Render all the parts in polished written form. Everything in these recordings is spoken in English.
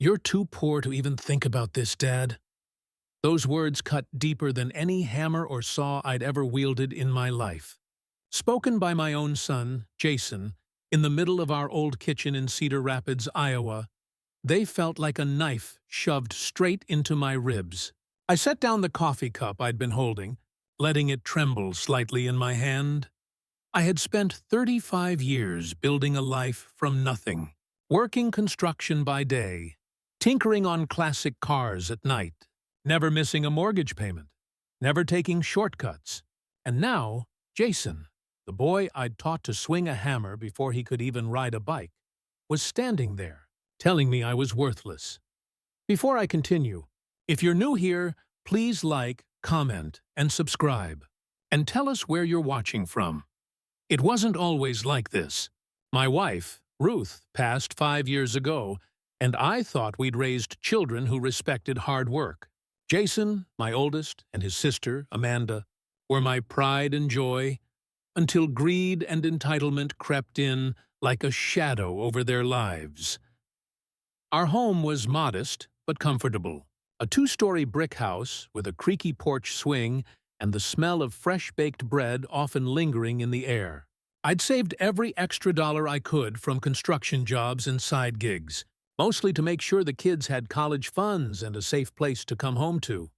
You're too poor to even think about this, Dad. Those words cut deeper than any hammer or saw I'd ever wielded in my life. Spoken by my own son, Jason, in the middle of our old kitchen in Cedar Rapids, Iowa, they felt like a knife shoved straight into my ribs. I set down the coffee cup I'd been holding, letting it tremble slightly in my hand. I had spent 35 years building a life from nothing, working construction by day, tinkering on classic cars at night, never missing a mortgage payment, never taking shortcuts. And now, Jason, the boy I'd taught to swing a hammer before he could even ride a bike, was standing there, telling me I was worthless. Before I continue, if you're new here, please like, comment, and subscribe. And tell us where you're watching from. It wasn't always like this. My wife, Ruth, passed 5 years ago, and I thought we'd raised children who respected hard work. Jason, my oldest, and his sister, Amanda, were my pride and joy, until greed and entitlement crept in like a shadow over their lives. Our home was modest but comfortable, a 2-story brick house with a creaky porch swing and the smell of fresh-baked bread often lingering in the air. I'd saved every extra dollar I could from construction jobs and side gigs, mostly to make sure the kids had college funds and a safe place to come home to.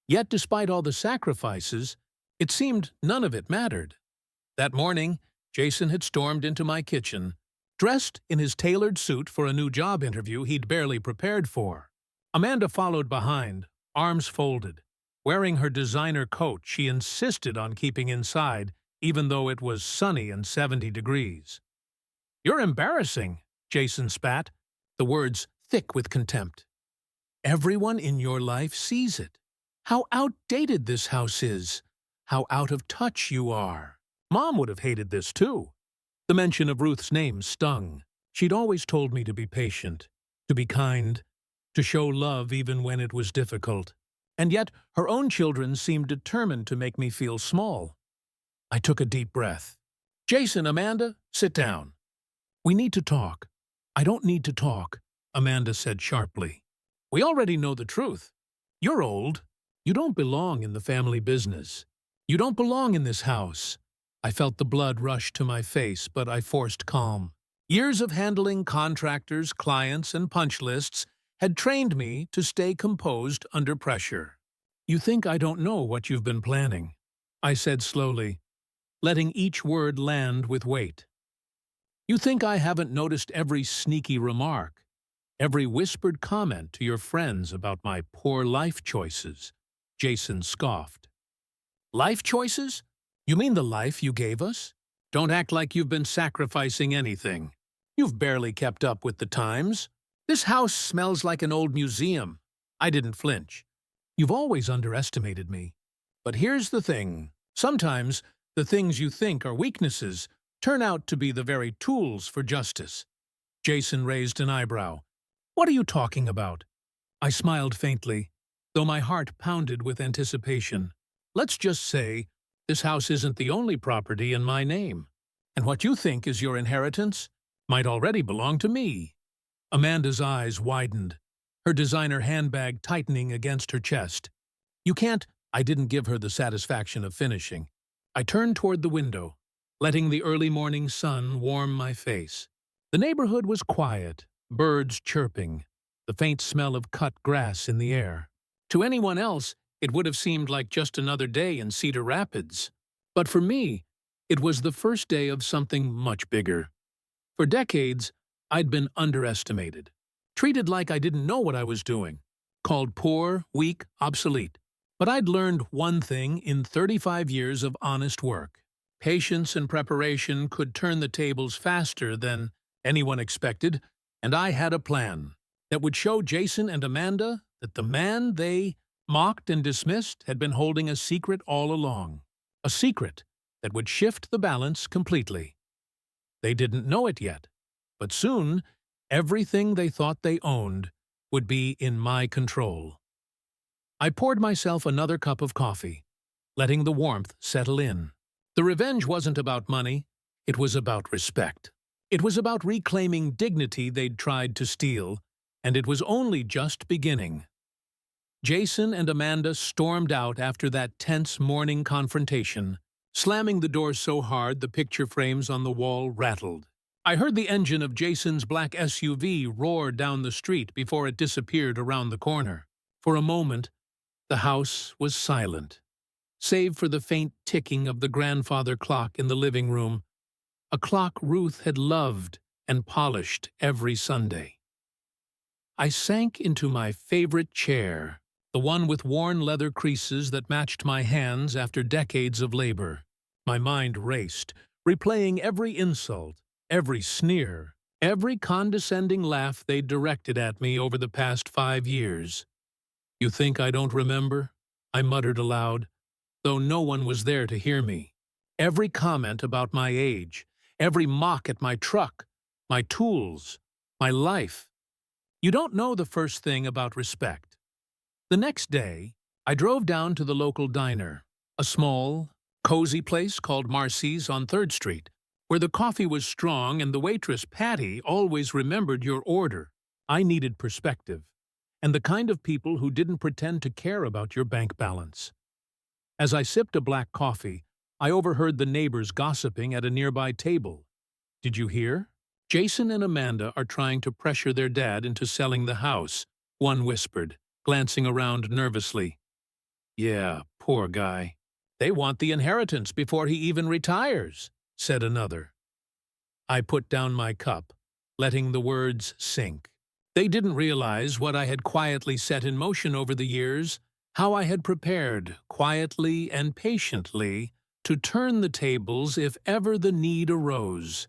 Yet despite all the sacrifices, it seemed none of it mattered. That morning, Jason had stormed into my kitchen, dressed in his tailored suit for a new job interview he'd barely prepared for. Amanda followed behind, arms folded. Wearing her designer coat she insisted on keeping inside, even though it was sunny and 70 degrees. "You're embarrassing," Jason spat, the words thick with contempt. "Everyone in your life sees it. How outdated this house is. How out of touch you are. Mom would have hated this too." The mention of Ruth's name stung. She'd always told me to be patient, to be kind, to show love even when it was difficult. And yet her own children seemed determined to make me feel small. I took a deep breath. "Jason, Amanda, sit down. We need to talk." "I don't need to talk," Amanda said sharply. "We already know the truth. You're old. You don't belong in the family business. You don't belong in this house." I felt the blood rush to my face, but I forced calm. Years of handling contractors, clients, and punch lists had trained me to stay composed under pressure. "You think I don't know what you've been planning," I said slowly, letting each word land with weight. "You think I haven't noticed every sneaky remark, every whispered comment to your friends about my poor life choices," Jason scoffed. "Life choices? You mean the life you gave us? Don't act like you've been sacrificing anything. You've barely kept up with the times. This house smells like an old museum." I didn't flinch. "You've always underestimated me. But here's the thing. Sometimes the things you think are weaknesses turn out to be the very tools for justice." Jason raised an eyebrow. "What are you talking about?" I smiled faintly, though my heart pounded with anticipation. "Let's just say this house isn't the only property in my name, and what you think is your inheritance might already belong to me." Amanda's eyes widened, her designer handbag tightening against her chest. "You can't—" I didn't give her the satisfaction of finishing. I turned toward the window, letting the early morning sun warm my face. The neighborhood was quiet, birds chirping, the faint smell of cut grass in the air. To anyone else, it would have seemed like just another day in Cedar Rapids. But for me, it was the first day of something much bigger. For decades, I'd been underestimated, treated like I didn't know what I was doing, called poor, weak, obsolete. But I'd learned one thing in 35 years of honest work. Patience and preparation could turn the tables faster than anyone expected, and I had a plan that would show Jason and Amanda that the man they mocked and dismissed had been holding a secret all along. A secret that would shift the balance completely. They didn't know it yet, but soon everything they thought they owned would be in my control. I poured myself another cup of coffee, letting the warmth settle in. The revenge wasn't about money, it was about respect. It was about reclaiming dignity they'd tried to steal, And it was only just beginning. Jason and Amanda stormed out after that tense morning confrontation, slamming the door so hard the picture frames on the wall rattled. I heard the engine of Jason's black SUV roar down the street before it disappeared around the corner. For a moment, the house was silent, save for the faint ticking of the grandfather clock in the living room, a clock Ruth had loved and polished every Sunday. I sank into my favorite chair, the one with worn leather creases that matched my hands after decades of labor. My mind raced, replaying every insult, every sneer, every condescending laugh they'd directed at me over the past 5 years. "You think I don't remember?" I muttered aloud, though no one was there to hear me. Every comment about my age, every mock at my truck, my tools, my life. You don't know the first thing about respect. The next day, I drove down to the local diner, a small, cozy place called Marcy's on 3rd Street, where the coffee was strong and the waitress, Patty, always remembered your order. I needed perspective, and the kind of people who didn't pretend to care about your bank balance. As I sipped a black coffee, I overheard the neighbors gossiping at a nearby table. "Did you hear? Jason and Amanda are trying to pressure their dad into selling the house," one whispered, glancing around nervously. "Yeah, poor guy. They want the inheritance before he even retires," said another. I put down my cup, letting the words sink. They didn't realize what I had quietly set in motion over the years, how I had prepared, quietly and patiently, to turn the tables if ever the need arose.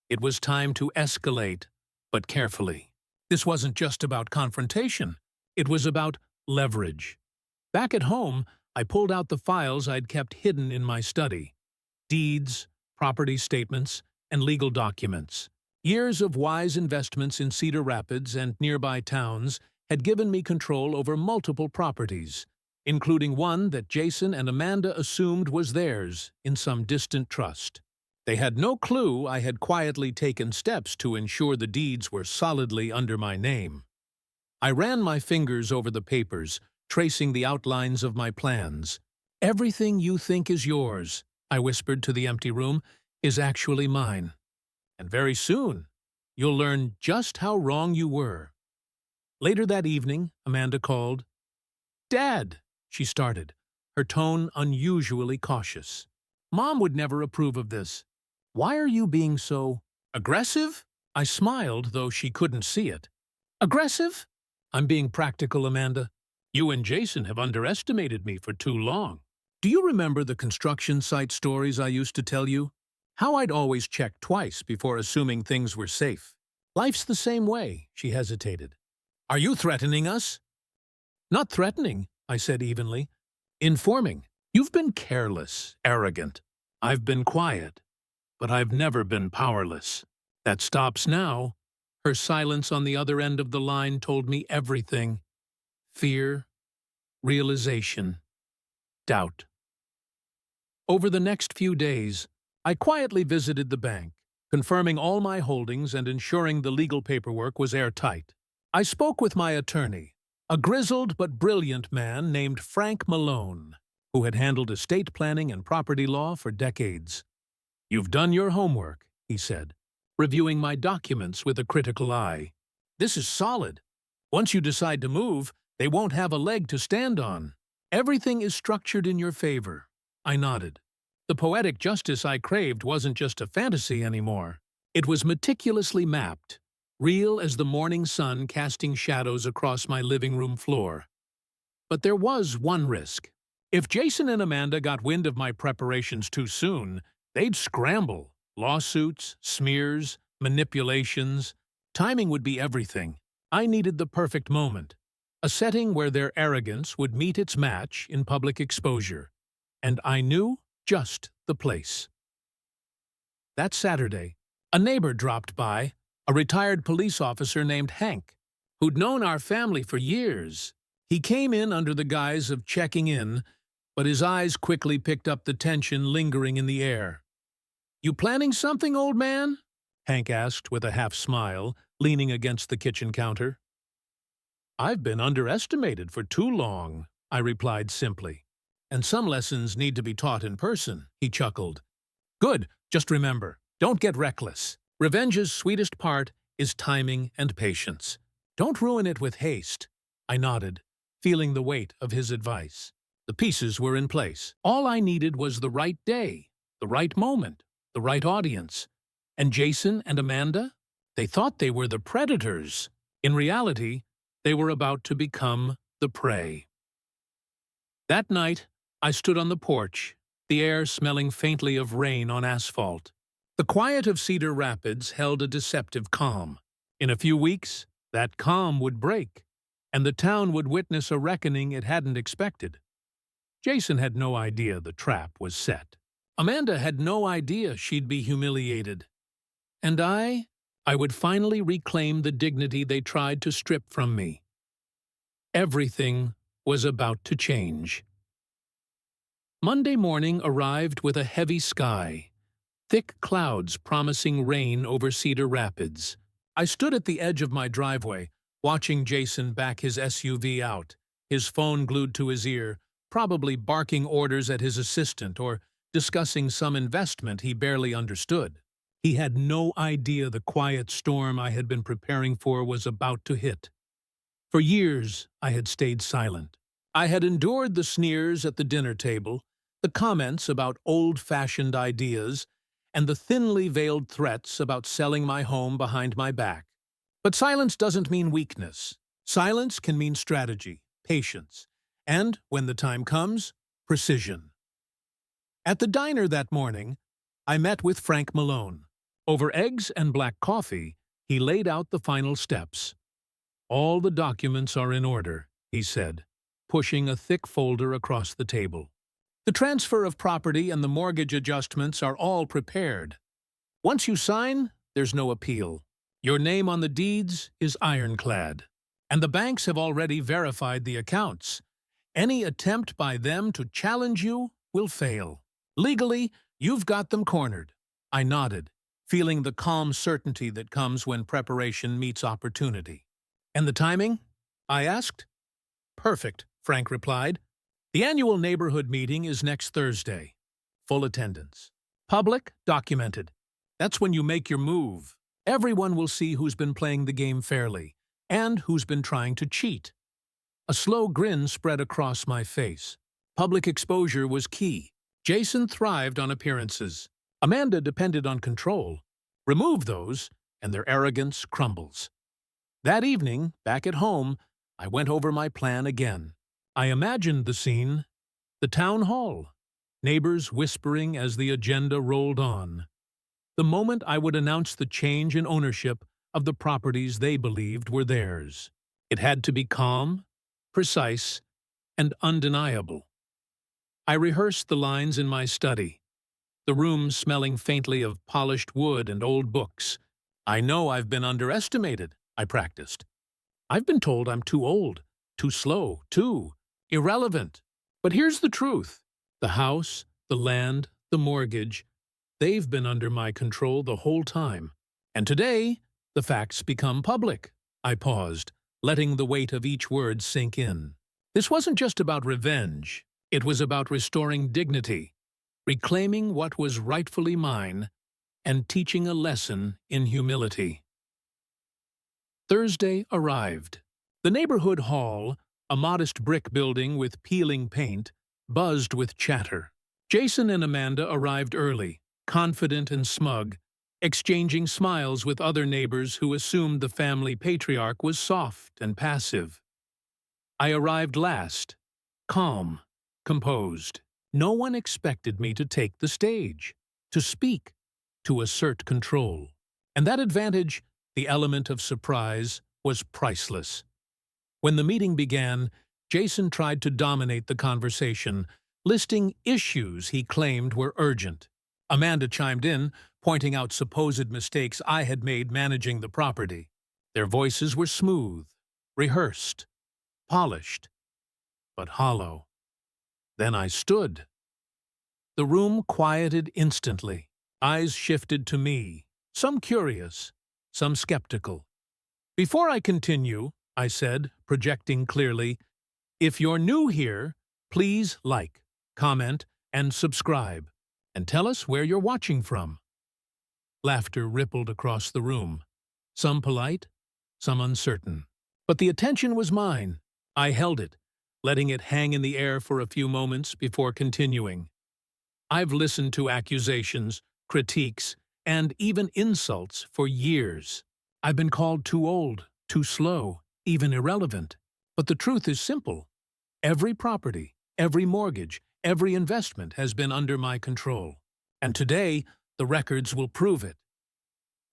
It was time to escalate, but carefully. This wasn't just about confrontation. It was about leverage. Back at home, I pulled out the files I'd kept hidden in my study. Deeds, property statements, and legal documents. Years of wise investments in Cedar Rapids and nearby towns had given me control over multiple properties, including one that Jason and Amanda assumed was theirs in some distant trust. They had no clue I had quietly taken steps to ensure the deeds were solidly under my name. I ran my fingers over the papers, tracing the outlines of my plans. "Everything you think is yours," I whispered to the empty room, "is actually mine. And very soon, you'll learn just how wrong you were." Later that evening, Amanda called. "Dad," she started, her tone unusually cautious. "Mom would never approve of this. Why are you being so aggressive?" I smiled, though she couldn't see it. "Aggressive?" "I'm being practical, Amanda. You and Jason have underestimated me for too long. Do you remember the construction site stories I used to tell you? How I'd always check twice before assuming things were safe. Life's the same way," she hesitated. "Are you threatening us?" "Not threatening," I said evenly. "Informing. You've been careless, arrogant. I've been quiet, but I've never been powerless. That stops now." Her silence on the other end of the line told me everything. Fear, realization, doubt. Over the next few days, I quietly visited the bank, confirming all my holdings and ensuring the legal paperwork was airtight. I spoke with my attorney, a grizzled but brilliant man named Frank Malone, who had handled estate planning and property law for decades. "You've done your homework," he said, reviewing my documents with a critical eye. "This is solid. Once you decide to move, they won't have a leg to stand on. Everything is structured in your favor." I nodded. The poetic justice I craved wasn't just a fantasy anymore. It was meticulously mapped, real as the morning sun casting shadows across my living room floor. But there was one risk. If Jason and Amanda got wind of my preparations too soon, they'd scramble. Lawsuits, smears, manipulations. Timing would be everything. I needed the perfect moment. A setting where their arrogance would meet its match in public exposure. And I knew just the place. That Saturday, a neighbor dropped by, a retired police officer named Hank, who'd known our family for years. He came in under the guise of checking in, but his eyes quickly picked up the tension lingering in the air. "You planning something, old man?" Hank asked with a half-smile, leaning against the kitchen counter. "I've been underestimated for too long," I replied simply. "And some lessons need to be taught in person," he chuckled. "Good, just remember, don't get reckless. Revenge's sweetest part is timing and patience. Don't ruin it with haste." I nodded, feeling the weight of his advice. The pieces were in place. All I needed was the right day, the right moment, the right audience. And Jason and Amanda? They thought they were the predators. In reality, they were about to become the prey. That night, I stood on the porch, the air smelling faintly of rain on asphalt. The quiet of Cedar Rapids held a deceptive calm. In a few weeks, that calm would break, and the town would witness a reckoning it hadn't expected. Jason had no idea the trap was set. Amanda had no idea she'd be humiliated. And I would finally reclaim the dignity they tried to strip from me. Everything was about to change. Monday morning arrived with a heavy sky, thick clouds promising rain over Cedar Rapids. I stood at the edge of my driveway, watching Jason back his SUV out, his phone glued to his ear, probably barking orders at his assistant or discussing some investment he barely understood. He had no idea the quiet storm I had been preparing for was about to hit. For years, I had stayed silent. I had endured the sneers at the dinner table, the comments about old-fashioned ideas, and the thinly veiled threats about selling my home behind my back. But silence doesn't mean weakness. Silence can mean strategy, patience, and, when the time comes, precision. At the diner that morning, I met with Frank Malone. Over eggs and black coffee, he laid out the final steps. "All the documents are in order," he said, pushing a thick folder across the table. "The transfer of property and the mortgage adjustments are all prepared. Once you sign, there's no appeal. Your name on the deeds is ironclad. And the banks have already verified the accounts. Any attempt by them to challenge you will fail. Legally, you've got them cornered." I nodded, feeling the calm certainty that comes when preparation meets opportunity. "And the timing?" I asked. "Perfect," Frank replied. "The annual neighborhood meeting is next Thursday. Full attendance. Public, documented. That's when you make your move. Everyone will see who's been playing the game fairly, and who's been trying to cheat." A slow grin spread across my face. Public exposure was key. Jason thrived on appearances. Amanda depended on control. Remove those, and their arrogance crumbles. That evening, back at home, I went over my plan again. I imagined the scene: the town hall, neighbors whispering as the agenda rolled on. The moment I would announce the change in ownership of the properties they believed were theirs. It had to be calm, precise, and undeniable. I rehearsed the lines in my study, the room smelling faintly of polished wood and old books. "I know I've been underestimated," I practiced. "I've been told I'm too old, too slow, too irrelevant. But here's the truth. The house, the land, the mortgage, they've been under my control the whole time. And today, the facts become public." I paused, letting the weight of each word sink in. This wasn't just about revenge. It was about restoring dignity, reclaiming what was rightfully mine, and teaching a lesson in humility. Thursday arrived. The neighborhood hall, a modest brick building with peeling paint, buzzed with chatter. Jason and Amanda arrived early, confident and smug, exchanging smiles with other neighbors who assumed the family patriarch was soft and passive. I arrived last, calm, composed. No one expected me to take the stage, to speak, to assert control. And that advantage, the element of surprise, was priceless. When the meeting began, Jason tried to dominate the conversation, listing issues he claimed were urgent. Amanda chimed in, pointing out supposed mistakes I had made managing the property. Their voices were smooth, rehearsed, polished, but hollow. Then I stood. The room quieted instantly. Eyes shifted to me, some curious, some skeptical. "Before I continue," I said, projecting clearly. If you're new here, please like, comment, and subscribe, and tell us where you're watching from. Laughter rippled across the room, some polite, some uncertain. But the attention was mine. I held it, letting it hang in the air for a few moments before continuing. I've listened to accusations, critiques, and even insults for years. I've been called too old, too slow, even irrelevant. But the truth is simple. Every property, every mortgage, every investment has been under my control. And today, the records will prove it.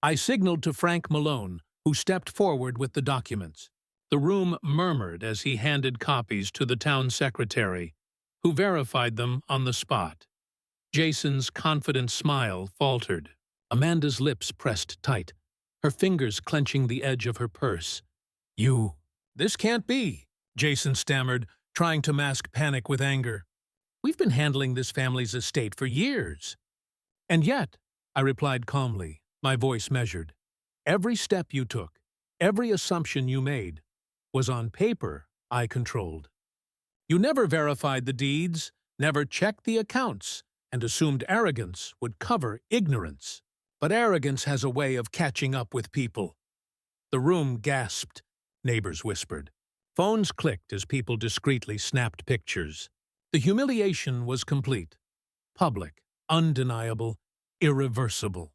I signaled to Frank Malone, who stepped forward with the documents. The room murmured as he handed copies to the town secretary, who verified them on the spot. Jason's confident smile faltered. Amanda's lips pressed tight, her fingers clenching the edge of her purse. This can't be, Jason stammered, trying to mask panic with anger. We've been handling this family's estate for years. And yet, I replied calmly, my voice measured, every step you took, every assumption you made, was on paper I controlled. You never verified the deeds, never checked the accounts, and assumed arrogance would cover ignorance. But arrogance has a way of catching up with people. The room gasped, neighbors whispered. Phones clicked as people discreetly snapped pictures. The humiliation was complete, public, undeniable, irreversible.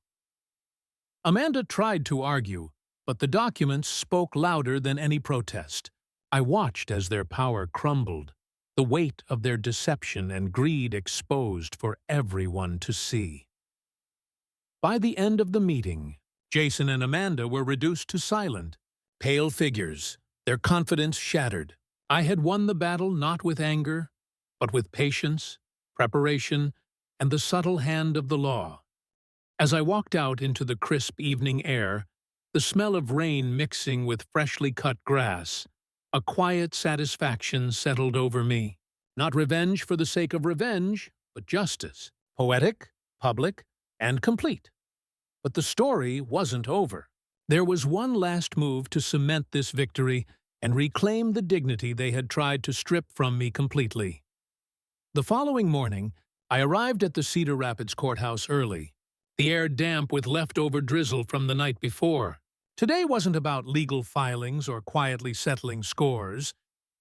Amanda tried to argue, but the documents spoke louder than any protest. I watched as their power crumbled, the weight of their deception and greed exposed for everyone to see. By the end of the meeting, Jason and Amanda were reduced to silent, pale figures, their confidence shattered. I had won the battle not with anger, but with patience, preparation, and the subtle hand of the law. As I walked out into the crisp evening air, the smell of rain mixing with freshly cut grass, a quiet satisfaction settled over me. Not revenge for the sake of revenge, but justice. Poetic, public, and complete. But the story wasn't over. There was one last move to cement this victory and reclaim the dignity they had tried to strip from me completely. The following morning, I arrived at the Cedar Rapids courthouse early, the air damp with leftover drizzle from the night before. Today wasn't about legal filings or quietly settling scores.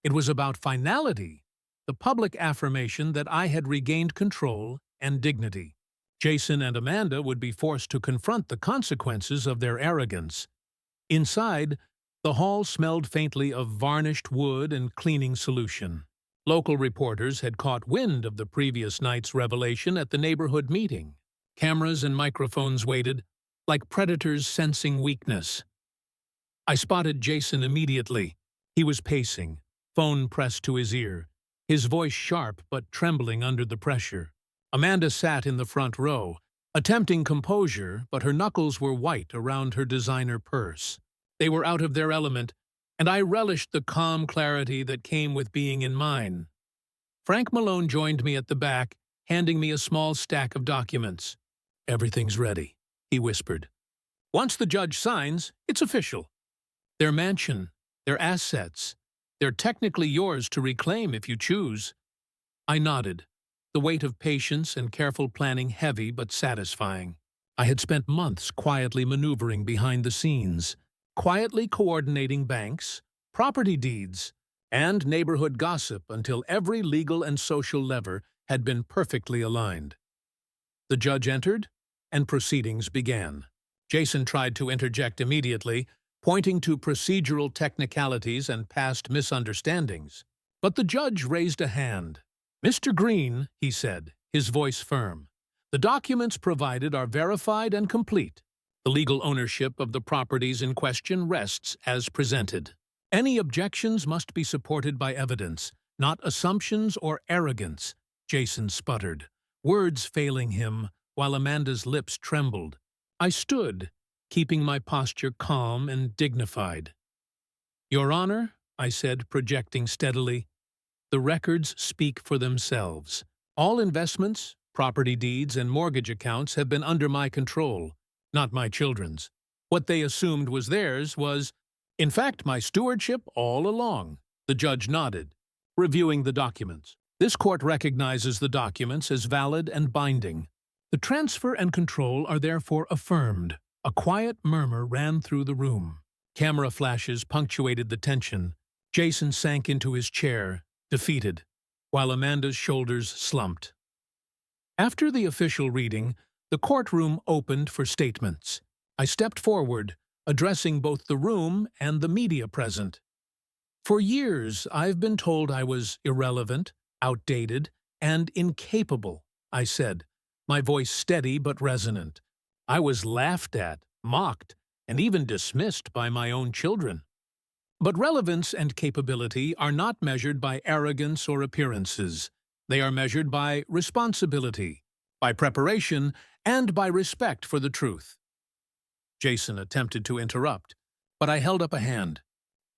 It was about finality, the public affirmation that I had regained control and dignity. Jason and Amanda would be forced to confront the consequences of their arrogance. Inside, the hall smelled faintly of varnished wood and cleaning solution. Local reporters had caught wind of the previous night's revelation at the neighborhood meeting. Cameras and microphones waited, like predators sensing weakness. I spotted Jason immediately. He was pacing, phone pressed to his ear, his voice sharp but trembling under the pressure. Amanda sat in the front row, attempting composure, but her knuckles were white around her designer purse. They were out of their element, and I relished the calm clarity that came with being in mine. Frank Malone joined me at the back, handing me a small stack of documents. "Everything's ready," he whispered. "Once the judge signs, it's official. Their mansion, their assets, they're technically yours to reclaim if you choose." I nodded, the weight of patience and careful planning heavy but satisfying. I had spent months quietly maneuvering behind the scenes, quietly coordinating banks, property deeds, and neighborhood gossip until every legal and social lever had been perfectly aligned. The judge entered, and proceedings began. Jason tried to interject immediately, pointing to procedural technicalities and past misunderstandings. But the judge raised a hand. "Mr. Green," he said, his voice firm, "the documents provided are verified and complete. The legal ownership of the properties in question rests as presented. Any objections must be supported by evidence, not assumptions or arrogance," Jason sputtered, words failing him while Amanda's lips trembled. I stood, keeping my posture calm and dignified. "Your Honor," I said, projecting steadily, "the records speak for themselves. All investments, property deeds, and mortgage accounts have been under my control, not my children's. What they assumed was theirs was In fact, my stewardship all along. The judge nodded, reviewing the documents. This court recognizes the documents as valid and binding. The transfer and control are therefore affirmed. A quiet murmur ran through the room. Camera flashes punctuated the tension. Jason sank into his chair, defeated, while Amanda's shoulders slumped. After the official reading, the courtroom opened for statements. I stepped forward, addressing both the room and the media present. For years, I've been told I was irrelevant, outdated, and incapable, I said, my voice steady but resonant. I was laughed at, mocked, and even dismissed by my own children. But relevance and capability are not measured by arrogance or appearances. They are measured by responsibility, by preparation, and by respect for the truth. Jason attempted to interrupt, but I held up a hand.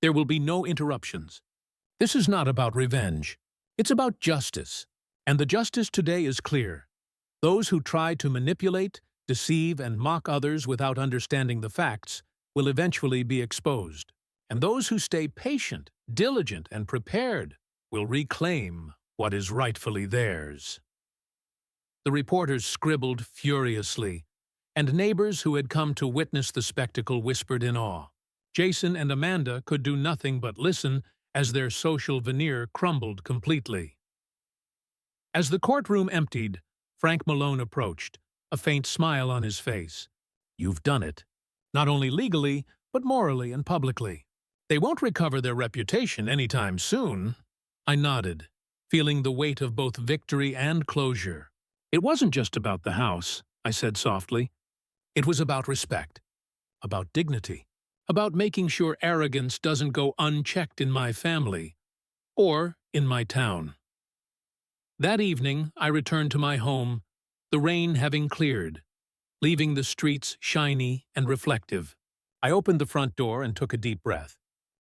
There will be no interruptions. This is not about revenge. It's about justice. And the justice today is clear. Those who try to manipulate, deceive, and mock others without understanding the facts will eventually be exposed. And those who stay patient, diligent, and prepared will reclaim what is rightfully theirs. The reporters scribbled furiously, and neighbors who had come to witness the spectacle whispered in awe. Jason and Amanda could do nothing but listen as their social veneer crumbled completely. As the courtroom emptied, Frank Malone approached, a faint smile on his face. "You've done it. Not only legally, but morally and publicly. They won't recover their reputation anytime soon." I nodded, feeling the weight of both victory and closure. "It wasn't just about the house," I said softly. "It was about respect, about dignity, about making sure arrogance doesn't go unchecked in my family or in my town." That evening, I returned to my home, the rain having cleared, leaving the streets shiny and reflective. I opened the front door and took a deep breath.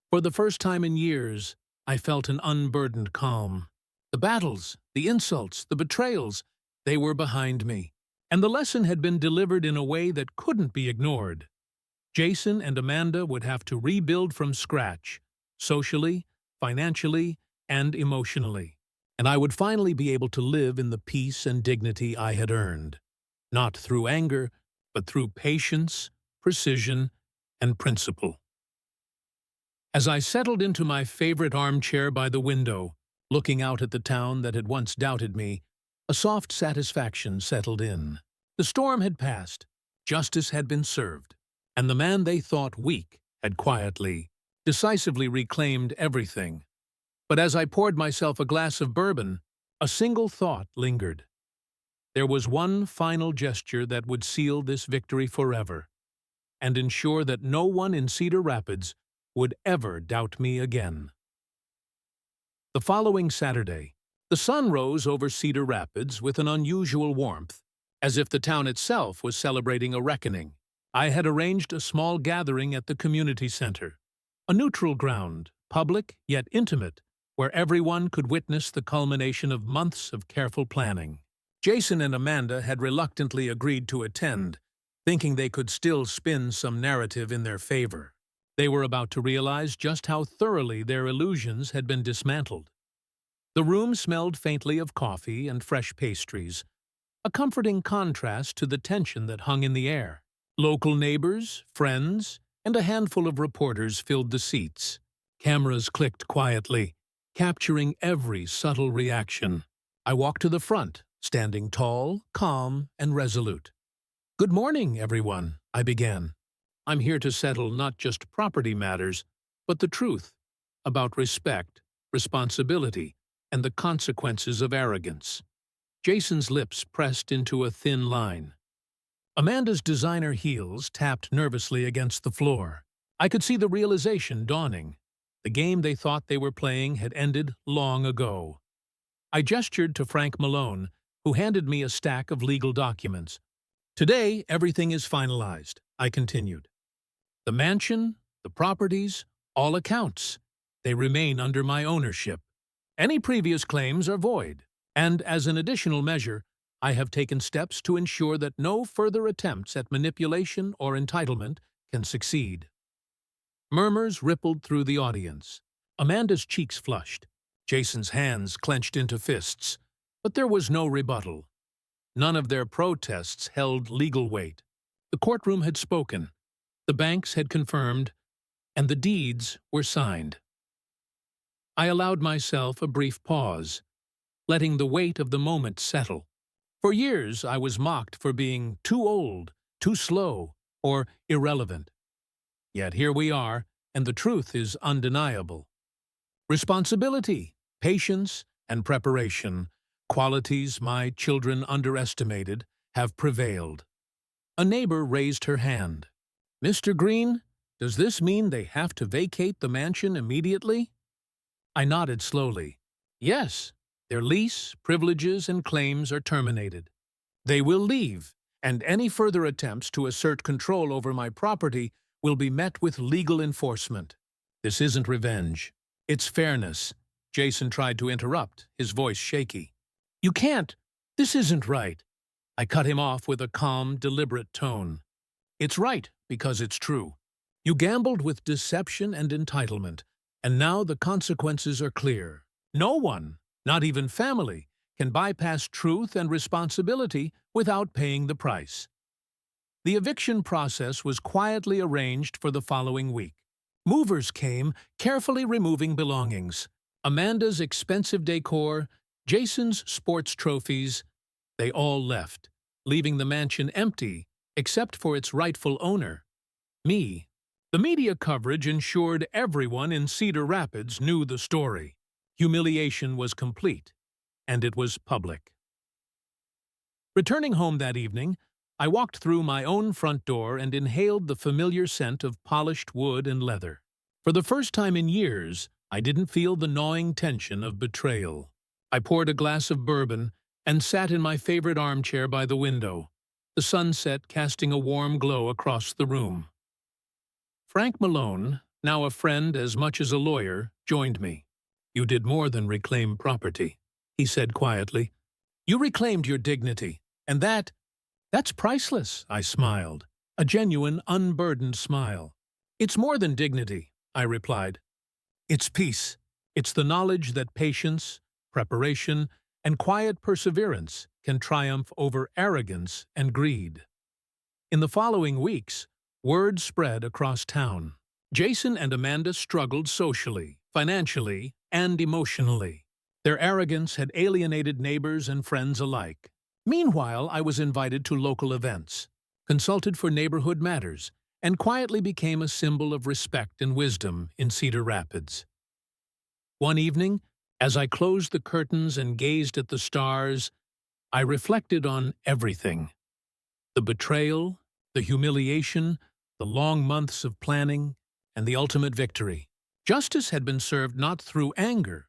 For the first time in years, I felt an unburdened calm. The battles, the insults, the betrayals, they were behind me, and the lesson had been delivered in a way that couldn't be ignored. Jason and Amanda would have to rebuild from scratch, socially, financially, and emotionally, and I would finally be able to live in the peace and dignity I had earned, not through anger, but through patience, precision, and principle. As I settled into my favorite armchair by the window, looking out at the town that had once doubted me, a soft satisfaction settled in. The storm had passed, justice had been served, and the man they thought weak had quietly, decisively reclaimed everything. But as I poured myself a glass of bourbon, a single thought lingered. There was one final gesture that would seal this victory forever, and ensure that no one in Cedar Rapids would ever doubt me again. The following Saturday, the sun rose over Cedar Rapids with an unusual warmth, as if the town itself was celebrating a reckoning. I had arranged a small gathering at the community center, a neutral ground, public yet intimate, where everyone could witness the culmination of months of careful planning. Jason and Amanda had reluctantly agreed to attend, thinking they could still spin some narrative in their favor. They were about to realize just how thoroughly their illusions had been dismantled. The room smelled faintly of coffee and fresh pastries, a comforting contrast to the tension that hung in the air. Local neighbors, friends, and a handful of reporters filled the seats. Cameras clicked quietly, capturing every subtle reaction. I walked to the front, standing tall, calm, and resolute. "Good morning, everyone," I began. "I'm here to settle not just property matters, but the truth about respect, responsibility, and the consequences of arrogance." Jason's lips pressed into a thin line. Amanda's designer heels tapped nervously against the floor. I could see the realization dawning. The game they thought they were playing had ended long ago. I gestured to Frank Malone, who handed me a stack of legal documents. "Today, everything is finalized," I continued. "The mansion, the properties, all accounts. They remain under my ownership. Any previous claims are void, and as an additional measure, I have taken steps to ensure that no further attempts at manipulation or entitlement can succeed." Murmurs rippled through the audience. Amanda's cheeks flushed. Jason's hands clenched into fists. But there was no rebuttal. None of their protests held legal weight. The courtroom had spoken. The banks had confirmed, and the deeds were signed. I allowed myself a brief pause, letting the weight of the moment settle. For years, I was mocked for being too old, too slow, or irrelevant. Yet here we are, and the truth is undeniable. Responsibility, patience, and preparation, qualities my children underestimated, have prevailed. A neighbor raised her hand. "Mr. Green, does this mean they have to vacate the mansion immediately?" I nodded slowly. "Yes, their lease, privileges, and claims are terminated. They will leave, and any further attempts to assert control over my property will be met with legal enforcement. This isn't revenge. It's fairness." Jason tried to interrupt, his voice shaky. "You can't. This isn't right." I cut him off with a calm, deliberate tone. "It's right because it's true. You gambled with deception and entitlement, and now the consequences are clear. No one, not even family, can bypass truth and responsibility without paying the price." The eviction process was quietly arranged for the following week. Movers came, carefully removing belongings. Amanda's expensive decor, Jason's sports trophies, they all left, leaving the mansion empty except for its rightful owner, me. The media coverage ensured everyone in Cedar Rapids knew the story. Humiliation was complete, and it was public. Returning home that evening, I walked through my own front door and inhaled the familiar scent of polished wood and leather. For the first time in years, I didn't feel the gnawing tension of betrayal. I poured a glass of bourbon and sat in my favorite armchair by the window, the sunset casting a warm glow across the room. Frank Malone, now a friend as much as a lawyer, joined me. "You did more than reclaim property," he said quietly. "You reclaimed your dignity, and that's priceless," I smiled, a genuine, unburdened smile. "It's more than dignity," I replied. "It's peace. It's the knowledge that patience, preparation, and quiet perseverance can triumph over arrogance and greed." In the following weeks, word spread across town. Jason and Amanda struggled socially, financially, and emotionally. Their arrogance had alienated neighbors and friends alike. Meanwhile, I was invited to local events, consulted for neighborhood matters, and quietly became a symbol of respect and wisdom in Cedar Rapids. One evening, as I closed the curtains and gazed at the stars, I reflected on everything. The betrayal, the humiliation, the long months of planning, and the ultimate victory. Justice had been served not through anger,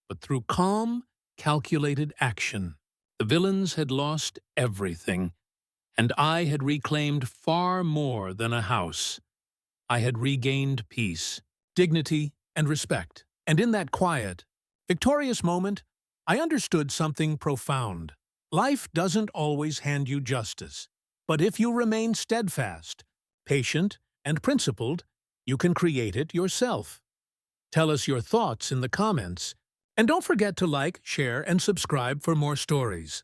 but through calm, calculated action. The villains had lost everything, and I had reclaimed far more than a house. I had regained peace, dignity, and respect. And in that quiet, victorious moment, I understood something profound. Life doesn't always hand you justice, but if you remain steadfast, patient, and principled, you can create it yourself. Tell us your thoughts in the comments, and don't forget to like, share, and subscribe for more stories.